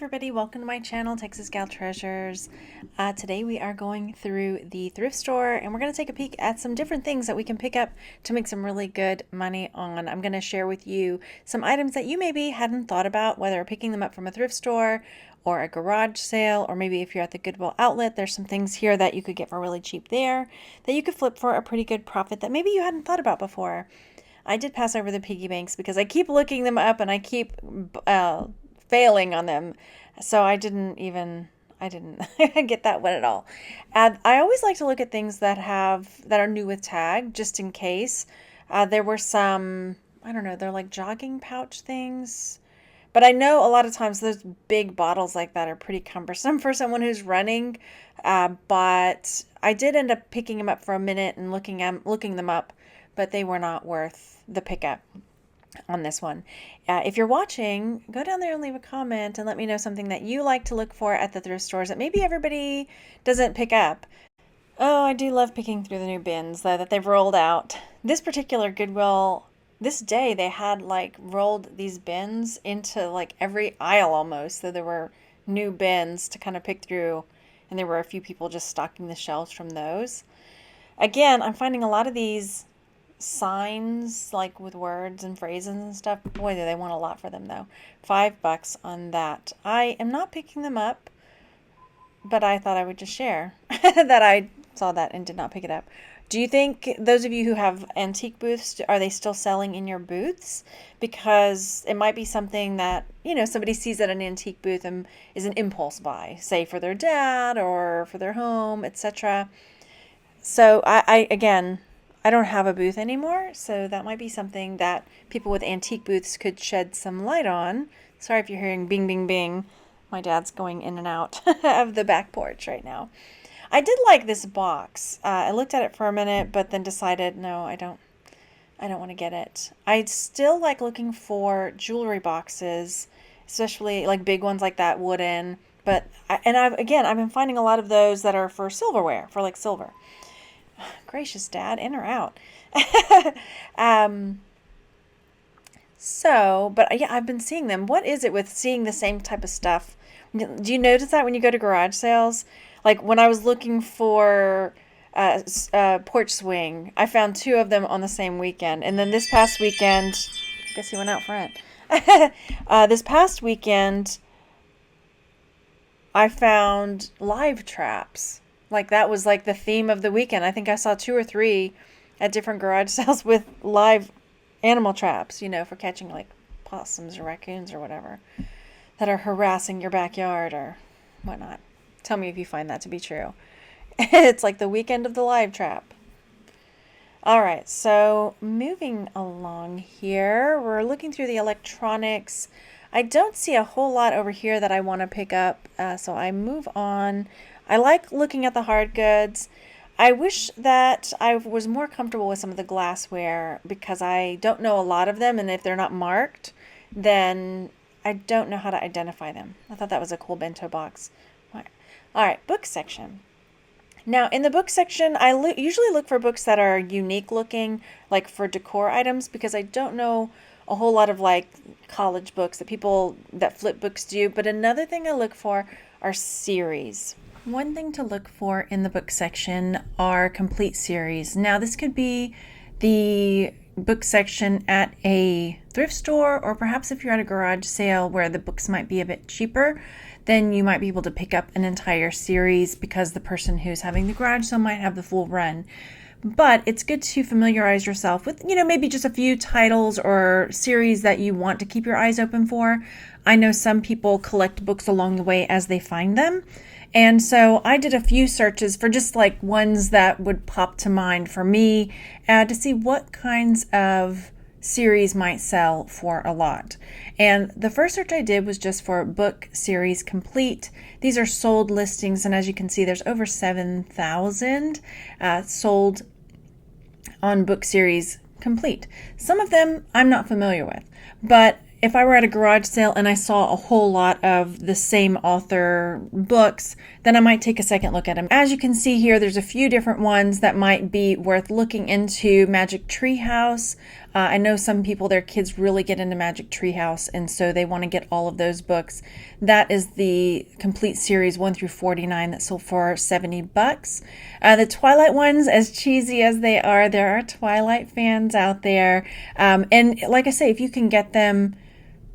everybody, welcome to my channel, Texas Gal Treasures. Today we are going through the thrift store and we're going to take a peek at some different things that we can pick up to make some really good money on. I'm going to share with you some items that you maybe hadn't thought about, whether picking them up from a thrift store or a garage sale, or maybe if you're at the Goodwill outlet, there's some things here that you could get for really cheap there that you could flip for a pretty good profit that maybe you hadn't thought about before. I did pass over the piggy banks because I keep looking them up and I keep failing on them. So I didn't get that one at all. And I always like to look at things that are new with tag, just in case. There were some, I don't know, they're like jogging pouch things. But I know a lot of times those big bottles like that are pretty cumbersome for someone who's running. But I did end up picking them up for a minute and looking them up, but they were not worth the pickup on this one. If you're watching, go down there and leave a comment and let me know something that you like to look for at the thrift stores that maybe everybody doesn't pick up. Oh, I do love picking through the new bins though that they've rolled out. This particular Goodwill, this day they had like rolled these bins into like every aisle almost. So there were new bins to kind of pick through, and there were a few people just stocking the shelves from those. Again, I'm finding a lot of these signs like with words and phrases and stuff. Boy, do they want a lot for them though. $5 on that. I am not picking them up, but I thought I would just share that I saw that and did not pick it up. Do you think those of you who have antique booths, are they still selling in your booths? Because it might be something that, you know, somebody sees at an antique booth and is an impulse buy, say for their dad or for their home, etc. So I don't have a booth anymore, so that might be something that people with antique booths could shed some light on. Sorry if you're hearing bing, bing, bing. My dad's going in and out of the back porch right now. I did like this box. I looked at it for a minute, but then decided, no, I don't want to get it. I still like looking for jewelry boxes, especially like big ones like that, wooden. But I've been finding a lot of those that are for silverware, for like silver. Gracious, Dad, in or out? But yeah, I've been seeing them. What is it with seeing the same type of stuff? Do you notice that when you go to garage sales? Like when I was looking for porch swing, I found 2 of them on the same weekend. And then this past weekend, I guess he went out front. This past weekend, I found live traps. Like that was like the theme of the weekend. I think I saw 2 or 3 at different garage sales with live animal traps, you know, for catching like possums or raccoons or whatever that are harassing your backyard or whatnot. Tell me if you find that to be true. It's like the weekend of the live trap. All right, so moving along here, we're looking through the electronics. I don't see a whole lot over here that I want to pick up, so I move on. I like looking at the hard goods. I wish that I was more comfortable with some of the glassware because I don't know a lot of them, and if they're not marked, then I don't know how to identify them. I thought that was a cool bento box. All right, book section. Now, in the book section, I usually look for books that are unique looking, like for decor items, because I don't know a whole lot of like college books that people that flip books do. But another thing I look for are series. One thing to look for in the book section are complete series. Now, this could be the book section at a thrift store, or perhaps if you're at a garage sale where the books might be a bit cheaper, then you might be able to pick up an entire series because the person who's having the garage sale might have the full run. But it's good to familiarize yourself with, you know, maybe just a few titles or series that you want to keep your eyes open for. I know some people collect books along the way as they find them. And so I did a few searches for just like ones that would pop to mind for me to see what kinds of series might sell for a lot. And the first search I did was just for book series complete. These are sold listings, and as you can see, there's over 7,000 sold on book series complete. Some of them I'm not familiar with, but if I were at a garage sale and I saw a whole lot of the same author books, then I might take a second look at them. As you can see here, there's a few different ones that might be worth looking into. Magic Tree House. I know some people, their kids really get into Magic Tree House, and so they want to get all of those books. That is the complete series 1 through 49 that sold for $70. The Twilight ones, as cheesy as they are, there are Twilight fans out there. And like I say, if you can get them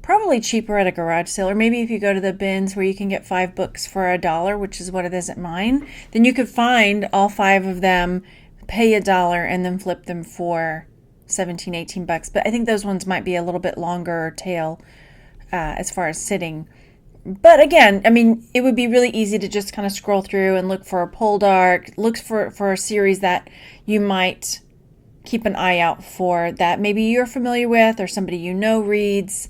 probably cheaper at a garage sale, or maybe if you go to the bins where you can get 5 books for $1, which is what it is at mine, then you could find all 5 of them, pay $1, and then flip them for $17-18. But I think those ones might be a little bit longer tail as far as sitting. But again, I mean, it would be really easy to just kind of scroll through and look for a Poldark, look for a series that you might keep an eye out for, that maybe you're familiar with or somebody you know reads.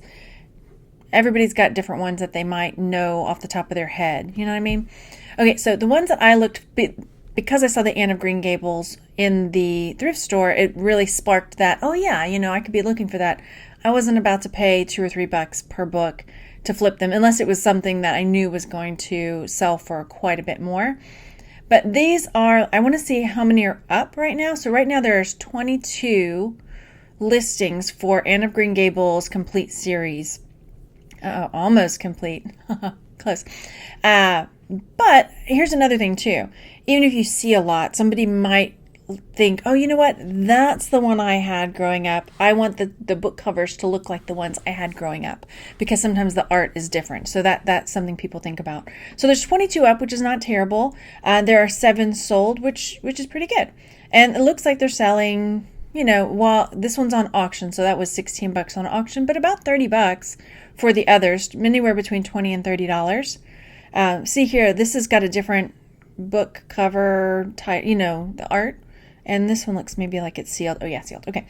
Everybody's got different ones that they might know off the top of their head. You know what I mean? Okay, so the ones that I looked, because I saw the Anne of Green Gables in the thrift store, it really sparked that, oh yeah, I could be looking for that. I wasn't about to pay $2 or $3 per book to flip them, unless it was something that I knew was going to sell for quite a bit more. But these are, I want to see how many are up right now. So right now there's 22 listings for Anne of Green Gables complete series. Almost complete. Close. But here's another thing too. Even if you see a lot, somebody might think, oh, you know what? That's the one I had growing up. I want the book covers to look like the ones I had growing up, because sometimes the art is different. So that's something people think about. So there's 22 up, which is not terrible. There are 7 sold, which is pretty good. And it looks like they're selling, while this one's on auction, so that was $16 on auction, but about $30 for the others, anywhere between $20 and $30. See here, this has got a different book cover type, the art. And this one looks maybe like it's sealed. Oh yeah, sealed. Okay.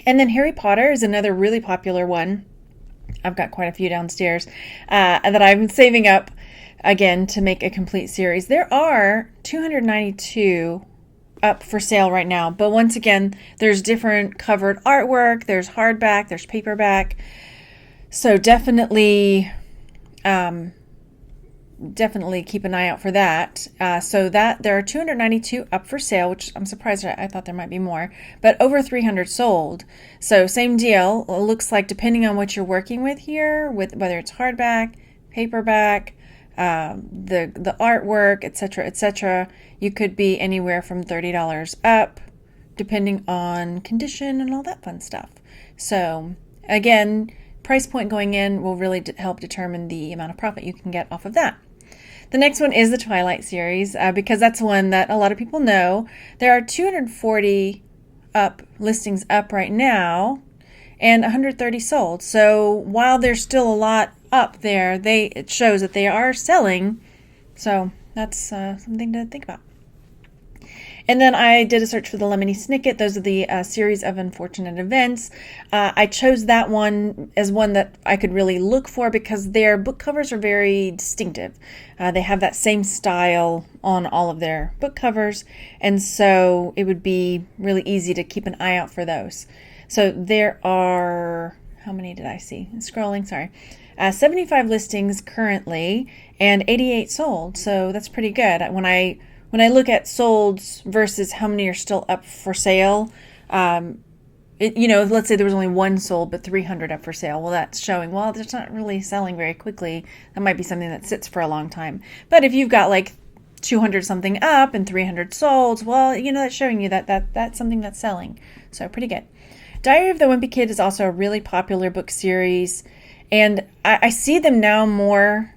And then Harry Potter is another really popular one. I've got quite a few downstairs that I'm saving up again to make a complete series. There are 292 up for sale right now. But once again, there's different covered artwork. There's hardback. There's paperback. So definitely keep an eye out for that. So that there are 292 up for sale, which I'm surprised. I thought there might be more, but over 300 sold. So same deal. It looks like, depending on what you're working with here, with whether it's hardback, paperback, the artwork, etc., you could be anywhere from $30 up, depending on condition and all that fun stuff. So again, price point going in will really help determine the amount of profit you can get off of that. The next one is the Twilight series, because that's one that a lot of people know. There are 240 listings up right now, and 130 sold. So while there's still a lot up there, it shows that they are selling. So that's something to think about. And then I did a search for the Lemony Snicket. Those are the series of unfortunate events. I chose that one as one that I could really look for because their book covers are very distinctive. They have that same style on all of their book covers, and so it would be really easy to keep an eye out for those. So there are, how many did I see? Scrolling, sorry. 75 listings currently and 88 sold. So that's pretty good. When I look at solds versus how many are still up for sale, let's say there was only 1 sold, but 300 up for sale. Well, that's showing, it's not really selling very quickly. That might be something that sits for a long time. But if you've got like 200 something up and 300 solds, that's showing you that that's something that's selling. So pretty good. Diary of the Wimpy Kid is also a really popular book series, and I see them now more.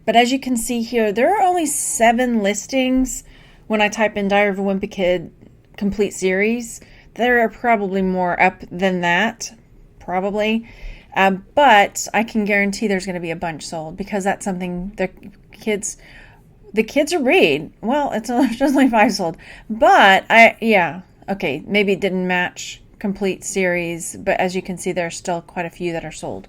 But as you can see here, there are only 7 listings. When I type in Diary of a Wimpy Kid complete series, there are probably more up than that, probably. But I can guarantee there's going to be a bunch sold, because that's something the kids will read. Well, it's only 5 sold. But maybe it didn't match complete series, but as you can see, there are still quite a few that are sold.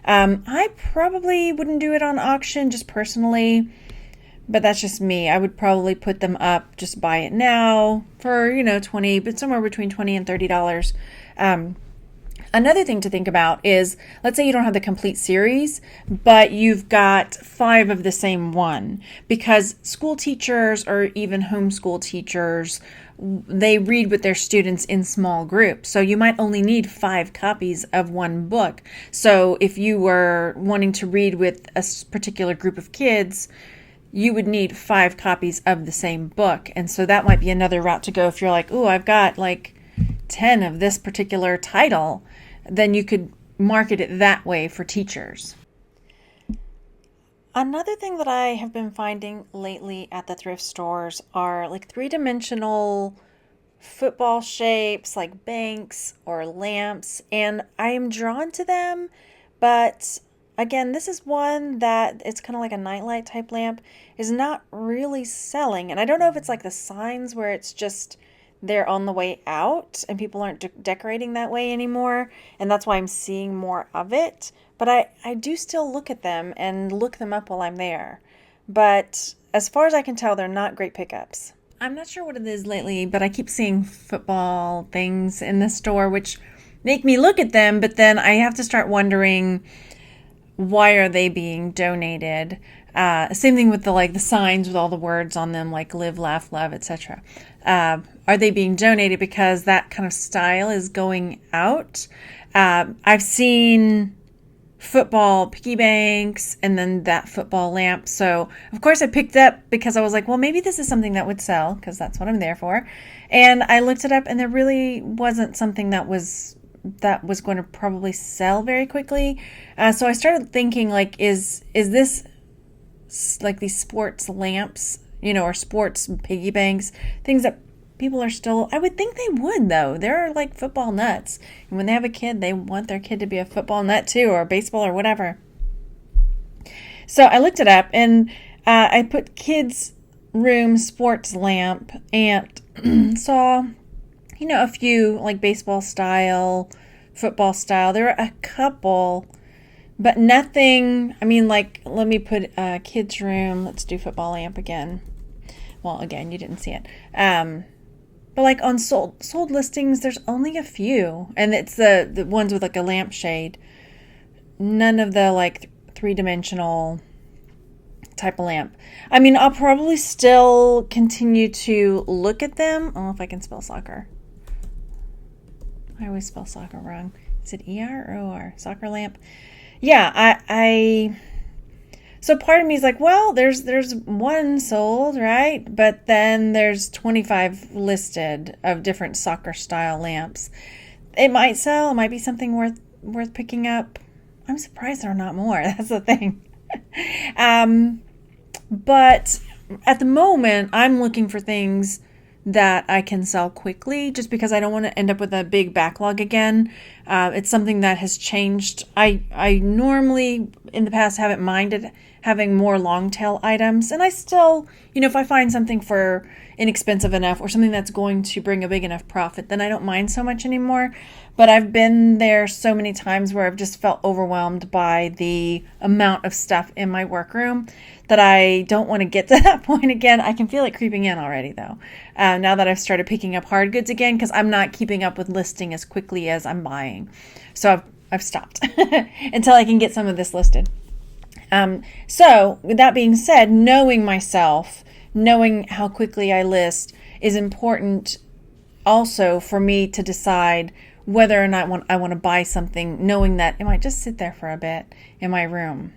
I probably wouldn't do it on auction, just personally. But that's just me. I would probably put them up, just buy it now for, $20, but somewhere between $20 and $30. Another thing to think about is, let's say you don't have the complete series, but you've got 5 of the same one, because school teachers or even homeschool teachers, they read with their students in small groups. So you might only need 5 copies of one book. So if you were wanting to read with a particular group of kids, you would need 5 copies of the same book. And so that might be another route to go. If you're like, oh, I've got like 10 of this particular title, then you could market it that way for teachers. Another thing that I have been finding lately at the thrift stores are like 3-dimensional football shapes, like banks or lamps, and I am drawn to them. But again, this is one that it's kind of like a nightlight type lamp, is not really selling. And I don't know if it's like the signs where it's just they're on the way out and people aren't decorating that way anymore, and that's why I'm seeing more of it. But I do still look at them and look them up while I'm there. But as far as I can tell, they're not great pickups. I'm not sure what it is lately, but I keep seeing football things in the store, which make me look at them, but then I have to start wondering, why are they being donated? Same thing with the signs with all the words on them, like live, laugh, love, etc. Are they being donated because that kind of style is going out? I've seen football piggy banks and then that football lamp. So of course I picked up because I was like, well, maybe this is something that would sell, because that's what I'm there for. And I looked it up, and there really wasn't something that was going to probably sell very quickly. So I started thinking, like, is this like these sports lamps, or sports piggy banks, things that people are still, I would think they would, though. They're like football nuts. And when they have a kid, they want their kid to be a football nut too, or baseball or whatever. So I looked it up, and I put kids room sports lamp and saw, a few like baseball style, football style. There were a couple, but nothing. I mean, like, let me put kids room. Let's do football lamp again. Well, again, you didn't see it. But like on sold listings, there's only a few, and it's the ones with like a lampshade. None of the like 3-dimensional type of lamp. I mean, I'll probably still continue to look at them. I don't know if I can spell soccer. I always spell soccer wrong. Is it ER or OR? Soccer lamp. Yeah, so part of me is like, well, there's one sold, right? But then there's 25 listed of different soccer style lamps. It might sell. It might be something worth picking up. I'm surprised there are not more. That's the thing. But at the moment, I'm looking for things that I can sell quickly, just because I don't want to end up with a big backlog again. It's something that has changed. I normally in the past haven't minded having more long tail items, and I still, if I find something for inexpensive enough or something that's going to bring a big enough profit, then I don't mind so much anymore. But I've been there so many times where I've just felt overwhelmed by the amount of stuff in my workroom that I don't want to get to that point again. I can feel it creeping in already, though, now that I've started picking up hard goods again, because I'm not keeping up with listing as quickly as I'm buying. So I've stopped until I can get some of this listed. So with that being said, knowing myself, knowing how quickly I list is important also for me to decide whether or not I want to buy something, knowing that it might just sit there for a bit in my room.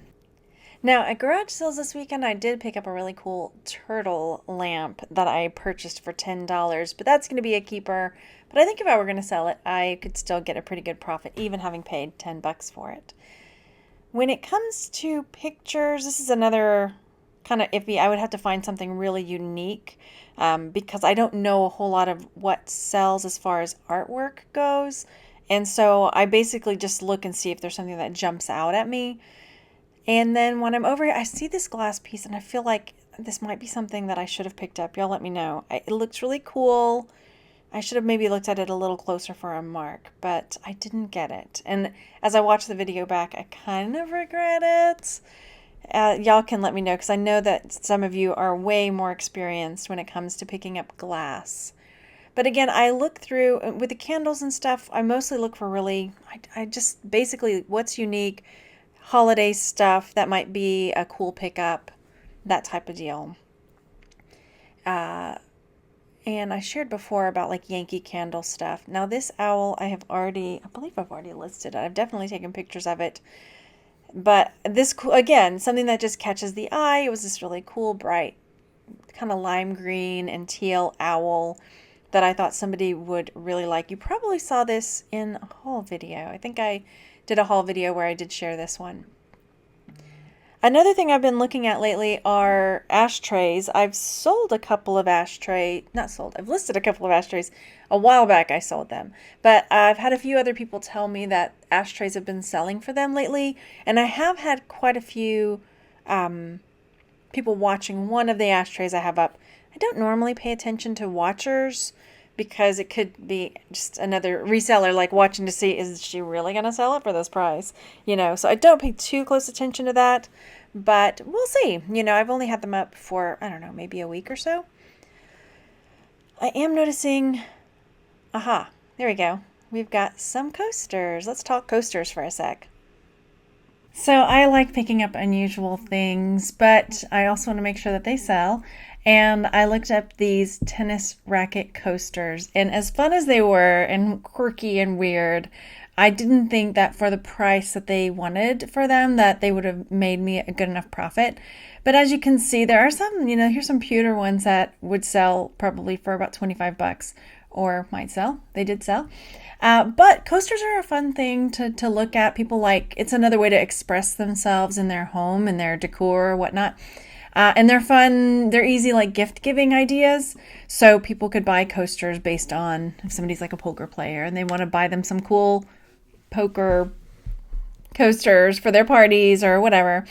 Now, at garage sales this weekend, I did pick up a really cool turtle lamp that I purchased for $10, but that's going to be a keeper. But I think if I were going to sell it, I could still get a pretty good profit, even having paid $10 for it. When it comes to pictures, this is another kind of iffy. I would have to find something really unique because I don't know a whole lot of what sells as far as artwork goes. And so I basically just look and see if there's something that jumps out at me. And then when I'm over here, I see this glass piece and I feel like this might be something that I should have picked up. Y'all let me know. It looks really cool. I should have maybe looked at it a little closer for a mark, but I didn't get it. And as I watch the video back, I kind of regret it. Y'all can let me know, because I know that some of you are way more experienced when it comes to picking up glass. But again, I look through with the candles and stuff. I mostly look for really, I just basically what's unique, holiday stuff that might be a cool pickup, that type of deal. And I shared before about like Yankee Candle stuff. Now this owl, I believe I've already listed it. I've definitely taken pictures of it. But this, again, something that just catches the eye. It was this really cool, bright, kind of lime green and teal owl that I thought somebody would really like. You probably saw this in a haul video. I think I did a haul video where I did share this one. Another thing I've been looking at lately are ashtrays. I've listed a couple of ashtrays. A while back I sold them. But I've had a few other people tell me that ashtrays have been selling for them lately. And I have had quite a few people watching one of the ashtrays I have up. I don't normally pay attention to watchers because it could be just another reseller like watching to see, is she really going to sell it for this price? So I don't pay too close attention to that, but we'll see. I've only had them up for, I don't know, maybe a week or so. I am noticing, there we go. We've got some coasters. Let's talk coasters for a sec. So I like picking up unusual things, but I also want to make sure that they sell. And I looked up these tennis racket coasters, and as fun as they were and quirky and weird, I didn't think that for the price that they wanted for them, that they would have made me a good enough profit. But as you can see, there are some, here's some pewter ones that would sell probably for about $25 or might sell. They did sell. But coasters are a fun thing to look at. People it's another way to express themselves in their home and their decor or whatnot. And they're fun. They're easy, like gift giving ideas. So people could buy coasters based on if somebody's like a poker player and they want to buy them some cool poker coasters for their parties or whatever.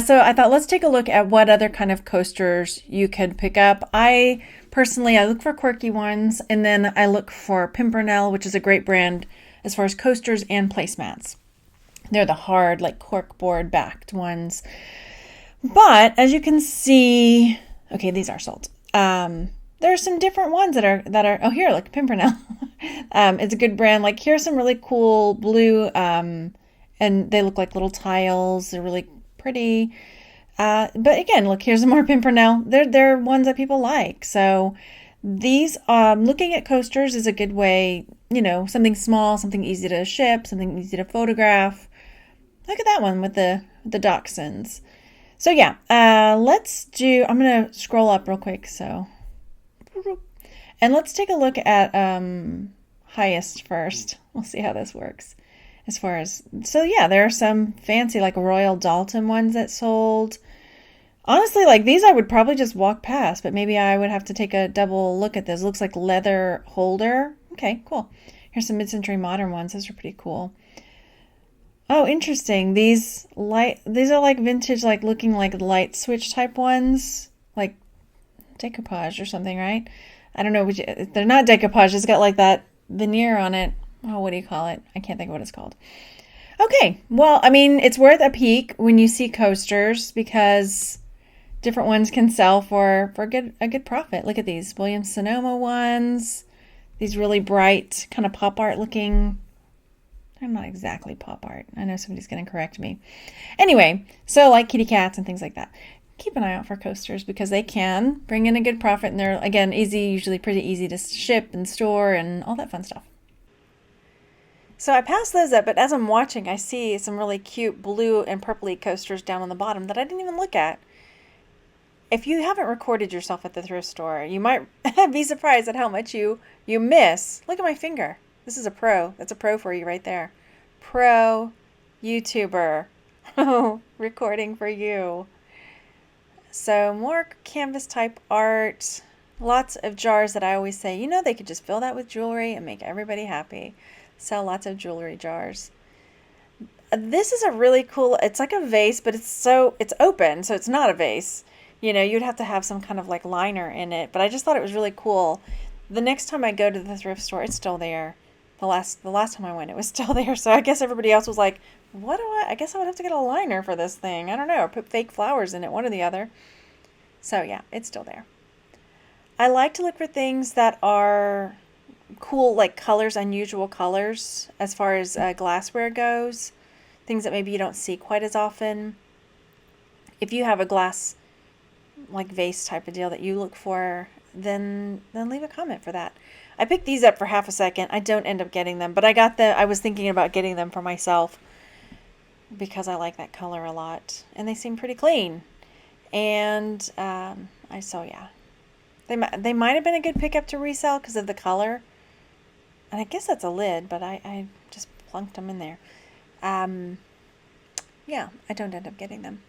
So I thought, let's take a look at what other kind of coasters you could pick up. I look for quirky ones, and then I look for Pimpernel, which is a great brand as far as coasters and placemats. They're the hard, like corkboard backed ones. But as you can see, okay, these are sold. There are some different ones that are. Oh, here, look, Pimpernel. It's a good brand. Like here's some really cool blue, and they look like little tiles. They're really pretty. But again, look, here's some more Pimpernel. They're ones that people like. So these, looking at coasters is a good way. Something small, something easy to ship, something easy to photograph. Look at that one with the dachshunds. So yeah, I'm going to scroll up real quick. And let's take a look at highest first. We'll see how this works. There are some fancy like Royal Dalton ones that sold. Honestly, like these I would probably just walk past, but maybe I would have to take a double look at this. Looks like leather holder. Okay, cool. Here's some mid-century modern ones. Those are pretty cool. Oh, interesting. These are like vintage, like looking like light switch type ones, like decoupage or something, right? I don't know. They're not decoupage. It's got like that veneer on it. Oh, what do you call it? I can't think of what it's called. Okay. Well, I mean, it's worth a peek when you see coasters because different ones can sell for a good profit. Look at these Williams Sonoma ones. These really bright kind of pop art looking. They're not exactly pop art. I know somebody's going to correct me. Anyway, so like kitty cats and things like that. Keep an eye out for coasters because they can bring in a good profit and they're, again, usually pretty easy to ship and store and all that fun stuff. So I passed those up, but as I'm watching, I see some really cute blue and purpley coasters down on the bottom that I didn't even look at. If you haven't recorded yourself at the thrift store, you might be surprised at how much you miss. Look at my finger. This is a pro. That's a pro for you right there. Pro YouTuber. Recording for you. So more canvas type art. Lots of jars that I always say, they could just fill that with jewelry and make everybody happy. Sell lots of jewelry jars. This is a really cool, it's like a vase, but it's open, so it's not a vase. You'd have to have some kind of like liner in it, but I just thought it was really cool. The next time I go to the thrift store, it's still there. The last time I went, it was still there. So I guess everybody else was like, I guess I would have to get a liner for this thing. I don't know, or put fake flowers in it, one or the other. So yeah, it's still there. I like to look for things that are cool, like colors, unusual colors, as far as glassware goes. Things that maybe you don't see quite as often. If you have a glass like vase type of deal that you look for, then leave a comment for that. I picked these up for half a second. I don't end up getting them, but I was thinking about getting them for myself because I like that color a lot, and they seem pretty clean. And yeah, they might have been a good pickup to resell because of the color. And I guess that's a lid, but I just plunked them in there. Yeah, I don't end up getting them.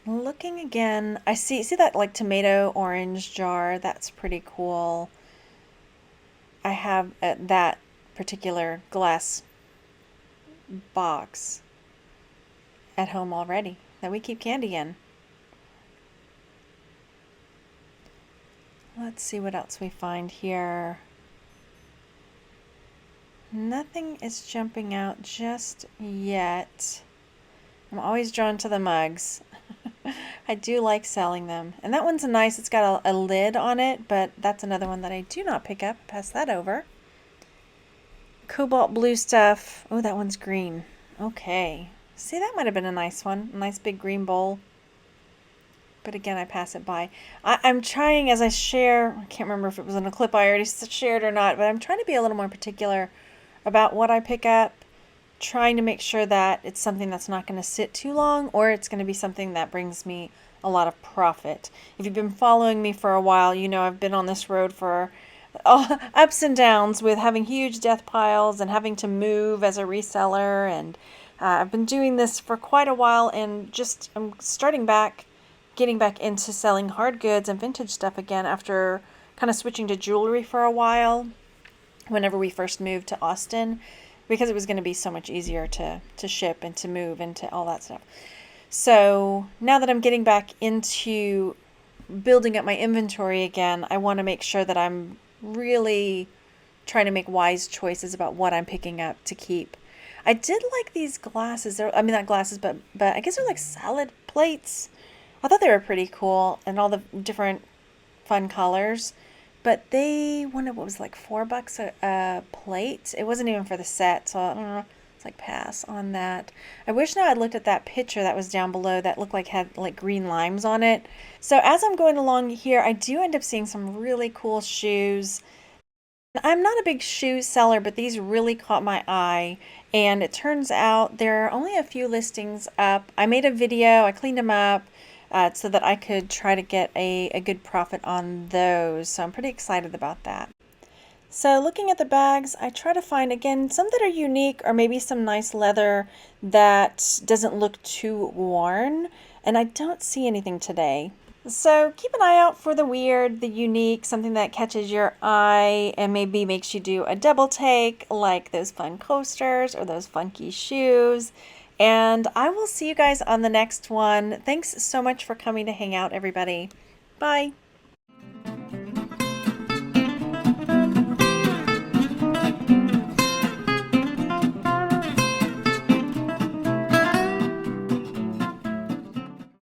Looking again, I see that like tomato orange jar. That's pretty cool. I have that particular glass box at home already that we keep candy in. Let's see what else we find here. Nothing is jumping out just yet. I'm always drawn to the mugs. I do like selling them. And that one's nice. It's got a lid on it, but that's another one that I do not pick up. Pass that over. Cobalt blue stuff. Oh, that one's green. Okay. See, that might have been a nice one. A nice big green bowl. But again, I pass it by. I'm trying as I share, I can't remember if it was in a clip I already shared or not, but I'm trying to be a little more particular about what I pick up, trying to make sure that it's something that's not going to sit too long, or it's going to be something that brings me a lot of profit. If you've been following me for a while, you know I've been on this road for ups and downs with having huge death piles and having to move as a reseller, and I've been doing this for quite a while, and just I'm getting back into selling hard goods and vintage stuff again after kind of switching to jewelry for a while whenever we first moved to Austin, because it was going to be so much easier to ship and to move and to all that stuff. So now that I'm getting back into building up my inventory again, I want to make sure that I'm really trying to make wise choices about what I'm picking up to keep. I did like these glasses. I mean, not glasses, but I guess they're like salad plates. I thought they were pretty cool and all the different fun colors. But they wanted what was like $4 a plate. It wasn't even for the set, so I don't know. It's like pass on that. I wish now I'd looked at that picture that was down below that looked like had like green limes on it. So as I'm going along here, I do end up seeing some really cool shoes. I'm not a big shoe seller, but these really caught my eye. And it turns out there are only a few listings up. I made a video, I cleaned them up. So that I could try to get a good profit on those. So I'm pretty excited about that. So looking at the bags, I try to find, again, some that are unique or maybe some nice leather that doesn't look too worn. And I don't see anything today. So keep an eye out for the weird, the unique, something that catches your eye and maybe makes you do a double take, like those fun coasters or those funky shoes. And I will see you guys on the next one. Thanks so much for coming to hang out, everybody. Bye.